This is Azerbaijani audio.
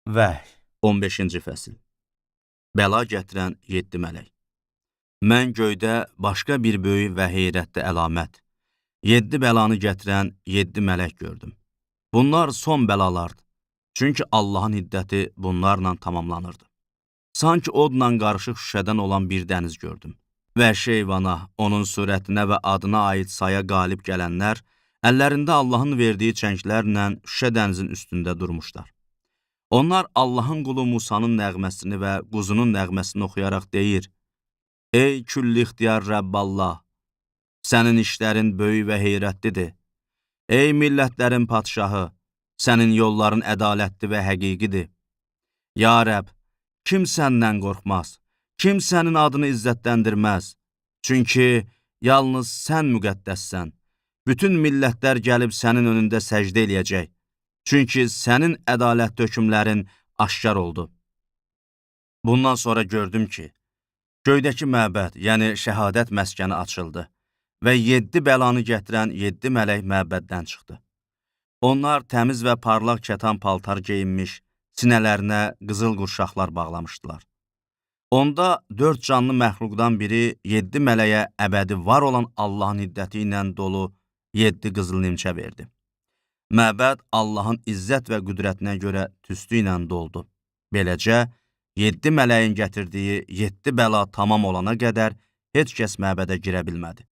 Vəhy 15-ci fəsil. Bəla gətirən 7 mələk. Mən göydə başqa bir böyük və heyrətli əlamət, 7 bəlanı gətirən 7 mələk gördüm. Bunlar son bəlalardır, çünki Allahın hiddəti bunlarla tamamlanırdı. Sanki odla qarışıq şüşədən olan bir dəniz gördüm. Vəhşi heyvana, onun surətinə və adına aid saya qalib gələnlər, əllərində Allahın verdiyi çənglərlə şüşə dənizin üstündə durmuşlar. Onlar Allahın qulu Musanın nəğməsini və quzunun nəğməsini oxuyaraq deyir: Ey külli ixtiyar Rəbballah, sənin işlərin böyük və heyrətlidir. Ey millətlərin padşahı, sənin yolların ədalətli və həqiqidir. Ya Rəbb, kim səndən qorxmaz, kim sənin adını izzətləndirməz? Çünki yalnız sən müqəddəssən. Bütün millətlər gəlib sənin önündə səcdə eləyəcək. Çünki sənin ədalətli hökmlərin aşkar oldu. Bundan sonra gördüm ki, göydəki məbəd, yəni şəhadət məskəni açıldı və 7 bəlanı gətirən 7 mələk məbəddən çıxdı. Onlar təmiz və parlaq kətan paltar geyinmiş, sinələrinə qızıl qurşaqlar bağlamışdılar. Onda 4 canlı məxluqdan biri 7 mələyə əbədi var olan Allahın hiddəti ilə dolu 7 qızıl nimçə verdi. Məbəd Allahın izzət və qüdrətinə görə tüstü ilə doldu. Beləcə, 7 mələyin gətirdiyi 7 bəla tamam olana qədər heç kəs məbədə girə bilmədi.